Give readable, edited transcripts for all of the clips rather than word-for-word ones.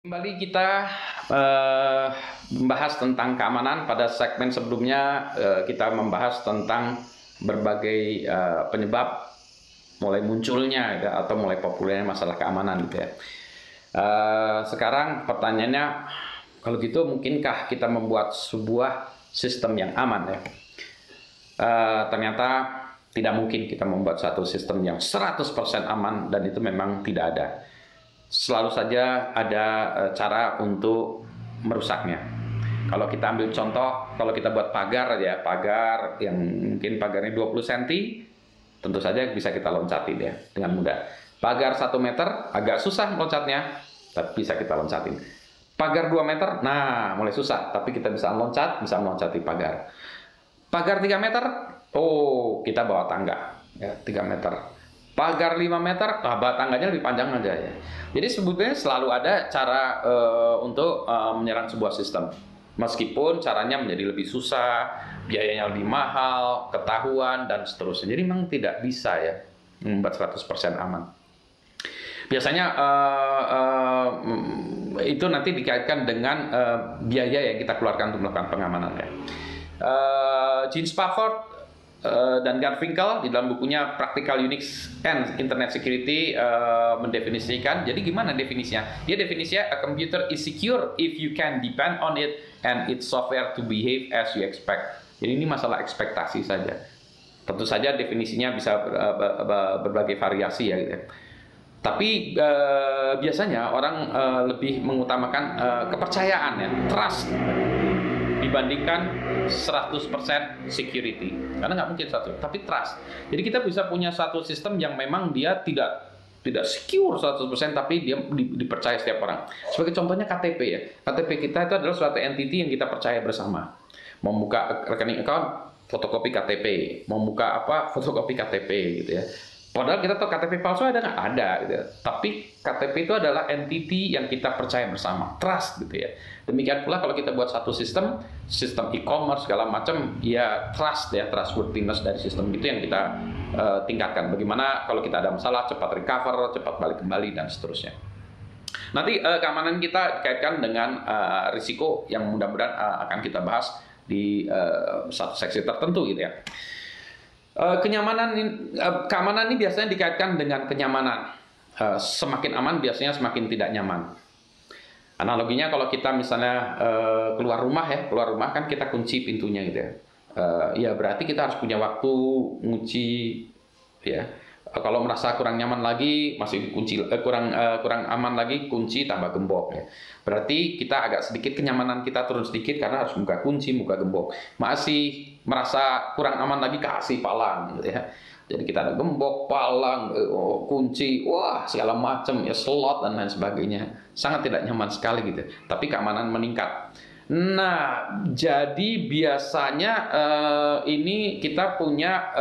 Kembali kita membahas tentang keamanan. Pada segmen sebelumnya kita membahas tentang berbagai penyebab mulai munculnya ya, atau mulai populernya masalah keamanan gitu ya. Sekarang pertanyaannya, kalau gitu mungkinkah kita membuat sebuah sistem yang aman ya? Ternyata tidak mungkin kita membuat satu sistem yang 100% aman, dan itu memang tidak ada. Selalu saja ada cara untuk merusaknya. Kalau kita ambil contoh, kalau kita buat pagar ya, pagar yang mungkin pagarnya 20 cm, tentu saja bisa kita loncatin ya dengan mudah. Pagar 1 meter agak susah loncatnya, tapi bisa kita loncatin. Pagar 2 meter, nah mulai susah, tapi kita bisa loncat, bisa meloncati pagar. Pagar 3 meter, oh kita bawa tangga ya 3 meter. Pagar 5 meter, bawa tangganya lebih panjang aja ya. Jadi sebetulnya selalu ada cara untuk menyerang sebuah sistem. Meskipun caranya menjadi lebih susah, biayanya lebih mahal, ketahuan, dan seterusnya. Jadi memang tidak bisa ya membuat 100% aman. Biasanya itu nanti dikaitkan dengan biaya yang kita keluarkan untuk melakukan pengamanan ya. Gene Spafford dan Garfinkel di dalam bukunya Practical Unix and Internet Security mendefinisikan. Jadi gimana definisinya? Dia definisinya, a computer is secure if you can depend on it and its software to behave as you expect. Jadi ini masalah ekspektasi saja. Tentu saja definisinya bisa berbagai variasi ya gitu ya. Tapi biasanya orang lebih mengutamakan kepercayaan ya, trust, dibandingkan 100% security. Karena nggak mungkin satu, tapi trust. Jadi kita bisa punya satu sistem yang memang dia tidak secure 100%, tapi dia dipercaya setiap orang. Sebagai contohnya KTP ya. KTP kita itu adalah suatu entity yang kita percaya bersama. Mau buka rekening account, fotokopi KTP. Mau buka apa, fotokopi KTP gitu ya. Padahal kita tahu KTP palsu ada nggak? Ada gitu ya. Tapi KTP itu adalah entity yang kita percaya bersama, trust gitu ya. Demikian pula kalau kita buat satu sistem e-commerce segala macam, ya trust ya, trustworthiness dari sistem itu yang kita tingkatkan. Bagaimana kalau kita ada masalah cepat recover, cepat balik kembali, dan seterusnya. Nanti keamanan kita dikaitkan dengan risiko yang mudah-mudahan akan kita bahas di satu seksi tertentu gitu ya. Keamanan ini biasanya dikaitkan dengan kenyamanan. Semakin aman biasanya semakin tidak nyaman. Analoginya kalau kita misalnya keluar rumah kan kita kunci pintunya gitu ya. Ya berarti kita harus punya waktu ngunci ya. Kalau merasa kurang nyaman lagi, masih kunci kurang aman lagi, kunci tambah gembok ya. Berarti kita agak sedikit kenyamanan kita turun sedikit karena harus buka kunci, buka gembok. Masih merasa kurang aman lagi, kasih palang gitu ya. Jadi kita ada gembok, palang, kunci, wah segala macam ya, slot dan lain sebagainya. Sangat tidak nyaman sekali gitu. Tapi keamanan meningkat. Nah, jadi biasanya ini kita punya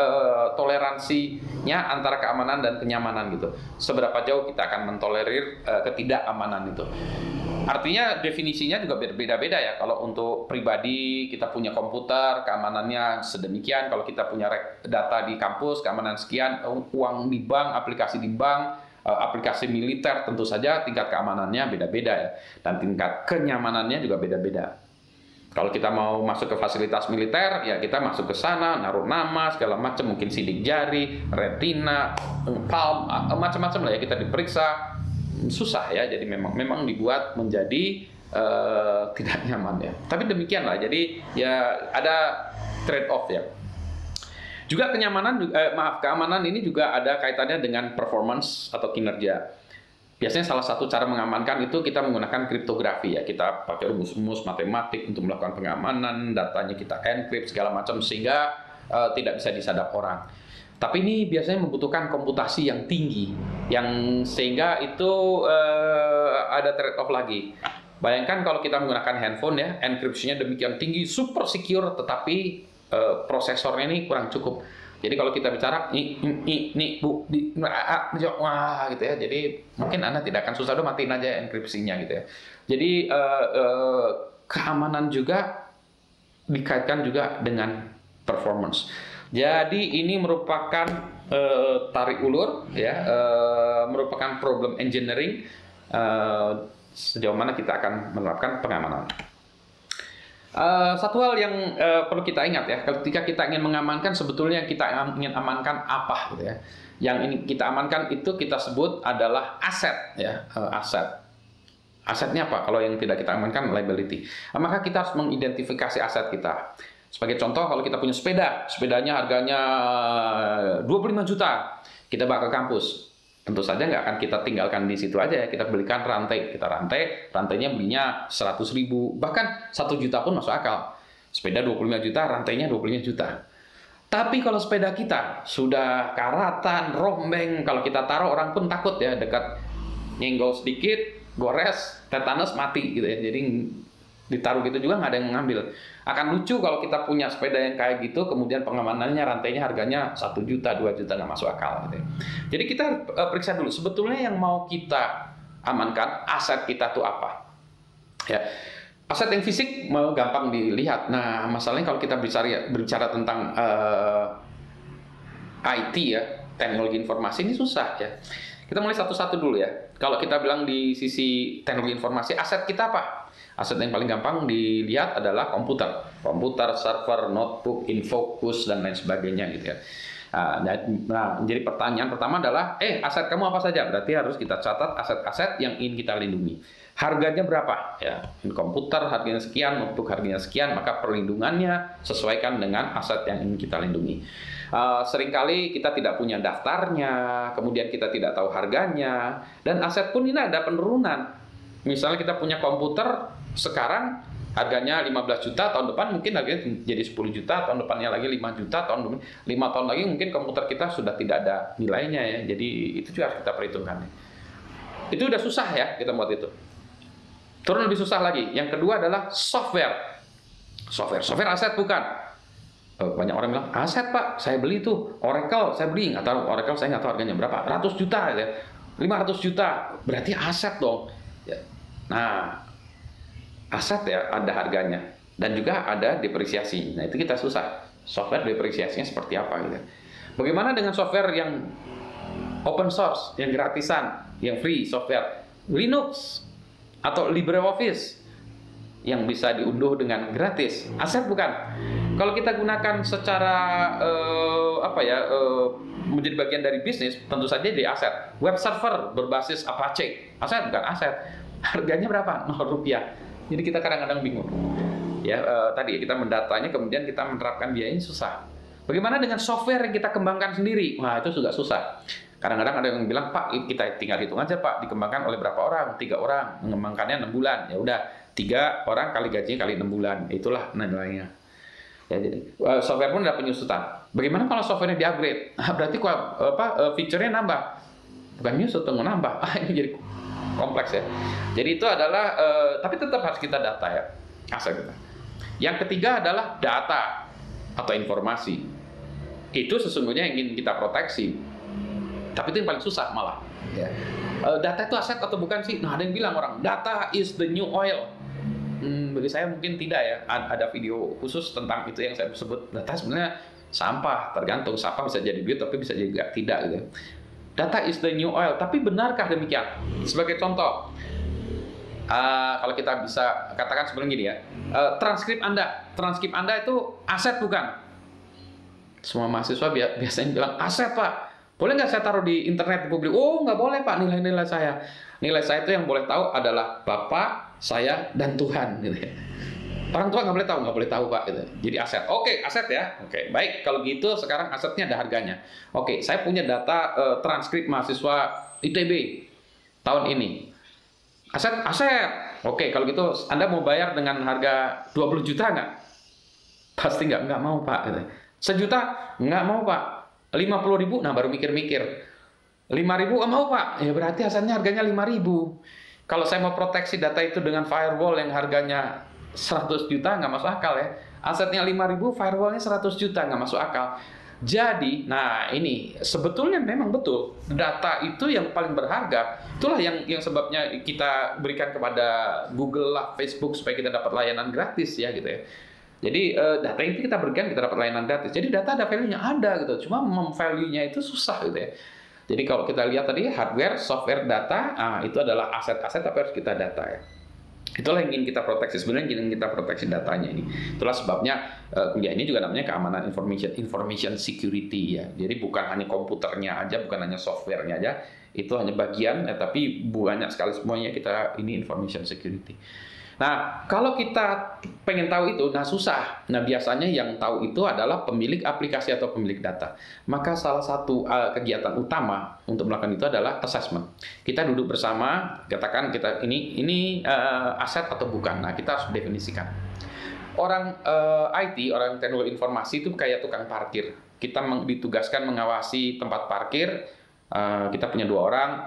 toleransinya antara keamanan dan kenyamanan gitu. Seberapa jauh kita akan mentolerir ketidakamanan itu. Artinya definisinya juga berbeda-beda ya. Kalau untuk pribadi kita punya komputer, keamanannya sedemikian. Kalau kita punya data di kampus, keamanan sekian. Uang di bank, aplikasi di bank, aplikasi militer, tentu saja tingkat keamanannya beda-beda ya. Dan tingkat kenyamanannya juga beda-beda. Kalau kita mau masuk ke fasilitas militer, ya kita masuk ke sana, naruh nama, segala macam, mungkin sidik jari, retina, palm, macam-macam lah ya, kita diperiksa. Susah ya, jadi memang dibuat menjadi tidak nyaman ya. Tapi demikianlah, jadi ya ada trade off ya. Juga keamanan ini juga ada kaitannya dengan performance atau kinerja. Biasanya salah satu cara mengamankan itu kita menggunakan kriptografi ya. Kita pakai rumus-rumus matematik untuk melakukan pengamanan, datanya kita encrypt segala macam sehingga tidak bisa disadap orang. Tapi ini biasanya membutuhkan komputasi yang tinggi, yang sehingga itu ada trade-off lagi. Bayangkan kalau kita menggunakan handphone ya, enkripsinya demikian tinggi, super secure, tetapi prosesornya ini kurang cukup. Jadi kalau kita bicara wah gitu ya, jadi mungkin Anda tidak akan susah, udah matiin aja enkripsinya gitu ya. Jadi keamanan juga dikaitkan juga dengan performance. Jadi ini merupakan tarik ulur ya, merupakan problem engineering sejauh mana kita akan menerapkan pengamanan. Satu hal yang perlu kita ingat ya, ketika kita ingin mengamankan, sebetulnya yang kita ingin amankan apa gitu ya. Yang ini kita amankan itu kita sebut adalah aset ya, aset. Asetnya apa? Kalau yang tidak kita amankan liability. Maka kita harus mengidentifikasi aset kita. Sebagai contoh, kalau kita punya sepeda, sepedanya harganya 25 juta, kita bawa ke kampus. Tentu saja nggak akan kita tinggalkan di situ aja ya, kita belikan rantai. Kita rantainya belinya 100.000, bahkan 1 juta pun masuk akal. Sepeda 25 juta, rantainya 25 juta. Tapi kalau sepeda kita sudah karatan, rombeng, kalau kita taruh orang pun takut ya, dekat nyenggol sedikit, gores, tetanus, mati gitu ya. Jadi ditaruh gitu juga nggak ada yang mengambil. Akan lucu kalau kita punya sepeda yang kayak gitu, kemudian pengamanannya, rantainya harganya 1 juta, 2 juta, nggak masuk akal gitu ya. Jadi kita periksa dulu, sebetulnya yang mau kita amankan, aset kita tuh apa. Ya, aset yang fisik mau gampang dilihat. Nah, masalahnya kalau kita berbicara tentang IT ya, teknologi informasi, ini susah ya. Kita mulai satu-satu dulu ya. Kalau kita bilang di sisi teknologi informasi, aset kita apa? Aset yang paling gampang dilihat adalah komputer. Komputer, server, notebook, infocus, dan lain sebagainya gitu ya. Nah, jadi pertanyaan pertama adalah, aset kamu apa saja? Berarti harus kita catat aset-aset yang ingin kita lindungi. Harganya berapa? Ya, komputer harganya sekian, notebook harganya sekian, maka perlindungannya sesuaikan dengan aset yang ingin kita lindungi. Seringkali kita tidak punya daftarnya, kemudian kita tidak tahu harganya, dan aset pun ini ada penurunan. Misalnya kita punya komputer sekarang harganya 15 juta, tahun depan mungkin harganya jadi 10 juta, tahun depannya lagi 5 juta, 5 tahun lagi mungkin komputer kita sudah tidak ada nilainya ya. Jadi itu juga harus kita perhitungkan. Itu udah susah ya kita buat itu. Turun lebih susah lagi. Yang kedua adalah software. Software aset bukan? Banyak orang bilang, aset Pak, saya beli tuh. Oracle, saya beli. Nggak tahu, Oracle saya nggak tahu harganya berapa. 100 juta ya. 500 juta. Berarti aset dong. Ya. Nah, aset ya ada harganya. Dan juga ada depresiasi. Nah, itu kita susah. Software depresiasinya seperti apa gitu. Bagaimana dengan software yang open source, yang gratisan, yang free software? Linux atau LibreOffice yang bisa diunduh dengan gratis. Aset bukan? Kalau kita gunakan secara menjadi bagian dari bisnis, tentu saja jadi aset. Web server berbasis Apache, aset bukan? Aset. Harganya berapa? 0 rupiah. Jadi kita kadang-kadang bingung. Ya, tadi kita mendatanya, kemudian kita menerapkan biayanya susah. Bagaimana dengan software yang kita kembangkan sendiri? Wah, itu juga susah. Kadang-kadang ada yang bilang, Pak, kita tinggal hitung aja Pak, dikembangkan oleh berapa orang? 3 orang, mengembangkannya 6 bulan. Ya udah, 3 orang kali gajinya kali 6 bulan. Itulah nilainya. Ya, jadi software pun ada penyusutan. Bagaimana kalau softwarenya di-upgrade? Berarti fiturnya nambah. Bukan nyusut, tunggu nambah. Ini jadi kompleks ya. Jadi itu adalah, tapi tetap harus kita data ya, aset kita. Yang ketiga adalah data atau informasi. Itu sesungguhnya yang ingin kita proteksi. Tapi itu yang paling susah malah. Ya. Data itu aset atau bukan sih? Nah, ada yang bilang orang, data is the new oil. Bagi saya mungkin tidak ya. Ada video khusus tentang itu yang saya sebut. Data sebenarnya sampah, tergantung. Sampah bisa jadi duit, tapi bisa juga tidak gitu. Data is the new oil. Tapi benarkah demikian? Sebagai contoh, kalau kita bisa katakan sebelum gini ya, transkrip Anda itu aset bukan? Semua mahasiswa biasanya bilang aset Pak. Boleh nggak saya taruh di internet di publik? Oh, nggak boleh Pak, nilai-nilai saya. Nilai saya itu yang boleh tahu adalah Bapak, saya, dan Tuhan. Gitu ya. Orang tua nggak boleh tahu Pak. Gitu. Jadi aset. Oke, aset ya. Oke, baik. Kalau gitu sekarang asetnya ada harganya. Oke, saya punya data transkrip mahasiswa ITB tahun ini. Aset. Oke, kalau gitu Anda mau bayar dengan harga 20 juta nggak? Pasti nggak mau Pak. Gitu. 1 juta? Nggak mau Pak. 50.000, nah baru mikir-mikir. 5.000, mau Pak? Ya berarti asalnya harganya 5.000. Kalau saya mau proteksi data itu dengan firewall yang harganya 100 juta, nggak masuk akal ya. Asetnya 5.000, firewallnya 100 juta, nggak masuk akal. Jadi, nah ini sebetulnya memang betul. Data itu yang paling berharga. Itulah yang sebabnya kita berikan kepada Google lah, Facebook, supaya kita dapat layanan gratis ya gitu ya. Jadi data itu kita berikan, kita dapat layanan gratis. Jadi data ada value-nya, ada gitu. Cuma value-nya itu susah gitu ya. Jadi kalau kita lihat tadi hardware, software, data, itu adalah aset-aset apa harus kita data ya. Itulah yang ingin kita proteksi, sebenarnya ingin kita proteksi datanya ini. Itulah sebabnya kuliah ini juga namanya keamanan information security ya. Jadi bukan hanya komputernya aja, bukan hanya softwarenya aja, itu hanya bagian, tapi banyak sekali semuanya kita ini information security. Nah, kalau kita pengen tahu itu, susah. Nah, biasanya yang tahu itu adalah pemilik aplikasi atau pemilik data. Maka salah satu kegiatan utama untuk melakukan itu adalah assessment. Kita duduk bersama, katakan kita ini aset atau bukan. Nah, kita harus definisikan. Orang IT, orang teknologi informasi itu kayak tukang parkir. Kita ditugaskan mengawasi tempat parkir. Kita punya 2 orang,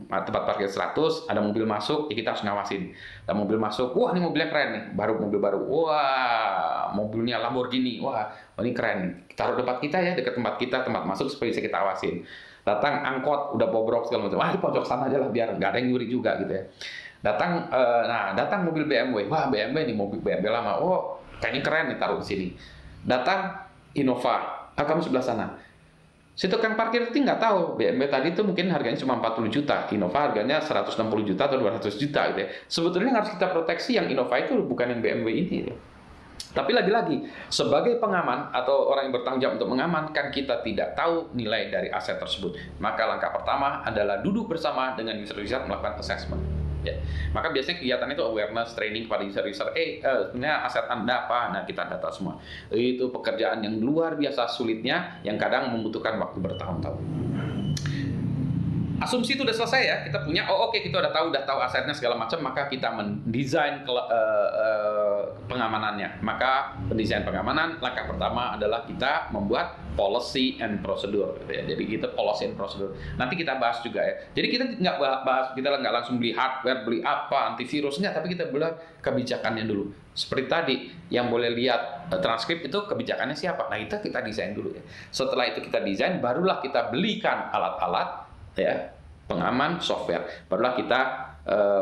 tempat parkir 100, ada mobil masuk, ya kita harus ngawasin. Ada mobil masuk, wah ini mobilnya keren nih, mobil baru, wah mobilnya Lamborghini, wah ini keren. Taruh depan kita ya, dekat tempat kita, tempat masuk supaya bisa kita awasin. Datang angkot, udah bobrok segala macam, di pojok sana aja lah biar nggak ada yang nyuri juga gitu ya. Datang mobil BMW, wah BMW nih, mobil BMW lama, oh kayaknya keren nih, taruh di sini. Datang Innova, kamu sebelah sana. Si tukang parkir itu nggak tahu, BMW tadi itu mungkin harganya cuma 40 juta, Innova harganya 160 juta atau 200 juta gitu ya. Sebetulnya yang harus kita proteksi yang Innova itu bukan yang BMW ini. Ya. Tapi lagi-lagi, sebagai pengaman atau orang yang bertanggung jawab untuk mengamankan, kita tidak tahu nilai dari aset tersebut. Maka langkah pertama adalah duduk bersama dengan user-user melakukan assessment. Ya. Maka biasanya kegiatan itu awareness training kepada user-user, sebenarnya aset Anda apa? Nah, kita data semua. Itu pekerjaan yang luar biasa sulitnya, yang kadang membutuhkan waktu bertahun-tahun. Asumsi itu udah selesai ya, kita punya, oke, kita udah tahu asetnya segala macam, maka kita mendesain pengamanannya. Maka pendesain pengamanan, langkah pertama adalah kita membuat policy and procedure. Gitu ya. Jadi kita policy and procedure. Nanti kita bahas juga ya. Jadi kita nggak bahas, kita nggak langsung beli hardware, beli apa, antivirus, nggak, tapi kita beli kebijakannya dulu. Seperti tadi, yang boleh lihat transkrip itu kebijakannya siapa. Nah, itu kita desain dulu ya. Setelah itu kita desain, barulah kita belikan alat-alat, ya, pengaman software. Barulah kita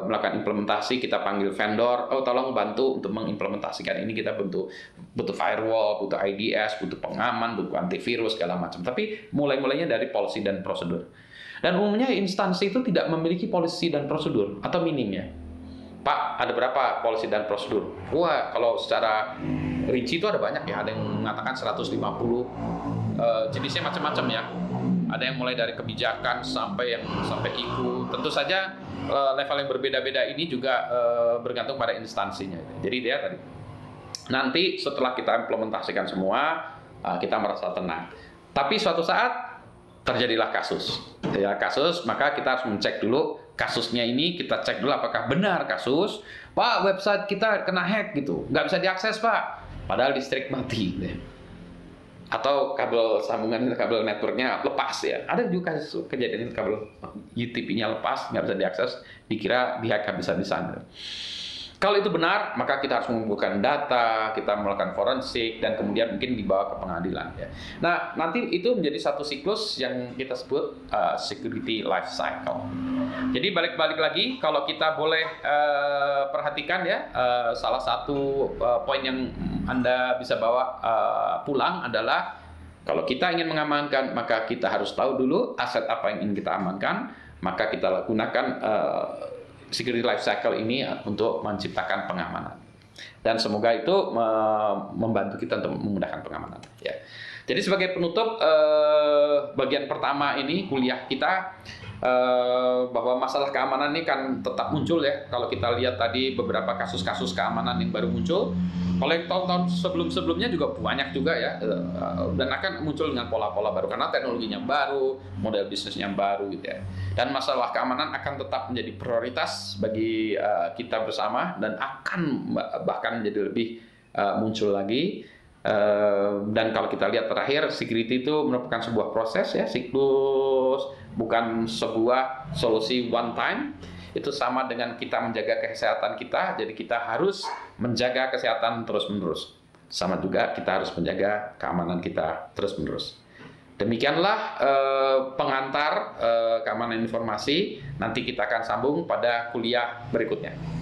melakukan implementasi, kita panggil vendor, tolong bantu untuk mengimplementasikan ini, kita butuh firewall, butuh IDS, butuh pengaman, butuh antivirus segala macam. Tapi mulainya dari policy dan prosedur. Dan umumnya instansi itu tidak memiliki policy dan prosedur atau minimnya. Pak, ada berapa policy dan prosedur? Wah, kalau secara rinci itu ada banyak ya, ada yang mengatakan 150, jenisnya macam-macam ya. Ada yang mulai dari kebijakan sampai IKU. Tentu saja level yang berbeda-beda ini juga bergantung pada instansinya. Jadi dia tadi. Nanti setelah kita implementasikan semua, kita merasa tenang. Tapi suatu saat terjadilah kasus. Ya, kasus, maka kita harus mencek dulu kasusnya ini, kita cek dulu apakah benar kasus. Pak, website kita kena hack gitu, nggak bisa diakses Pak. Padahal listrik mati. Atau kabel sambungan, kabel networknya lepas ya. Ada juga kejadian itu, kabel UTP-nya lepas, nggak bisa diakses, dikira dihack habis-habisan. Kalau itu benar, maka kita harus mengumpulkan data, kita melakukan forensik, dan kemudian mungkin dibawa ke pengadilan. Ya. Nah, nanti itu menjadi satu siklus yang kita sebut security life cycle. Jadi balik lagi, kalau kita boleh perhatikan ya, salah satu poin yang Anda bisa bawa pulang adalah, kalau kita ingin mengamankan, maka kita harus tahu dulu aset apa yang ingin kita amankan, maka kita gunakan security life cycle ini untuk menciptakan pengamanan. Dan semoga itu membantu kita untuk memudahkan pengamanan. Ya. Jadi sebagai penutup bagian pertama ini kuliah kita, bahwa masalah keamanan ini kan tetap muncul ya. Kalau kita lihat tadi beberapa kasus-kasus keamanan yang baru muncul, kalau yang tahun-tahun sebelum-sebelumnya juga banyak juga ya, dan akan muncul dengan pola-pola baru karena teknologinya baru, model bisnisnya baru gitu ya. Dan masalah keamanan akan tetap menjadi prioritas bagi kita bersama, dan akan bahkan menjadi lebih muncul lagi. Dan kalau kita lihat terakhir, security itu merupakan sebuah proses ya, siklus, bukan sebuah solusi one time. Itu sama dengan kita menjaga kesehatan kita, jadi kita harus menjaga kesehatan terus-menerus. Sama juga kita harus menjaga keamanan kita terus-menerus. Demikianlah pengantar keamanan informasi. Nanti kita akan sambung pada kuliah berikutnya.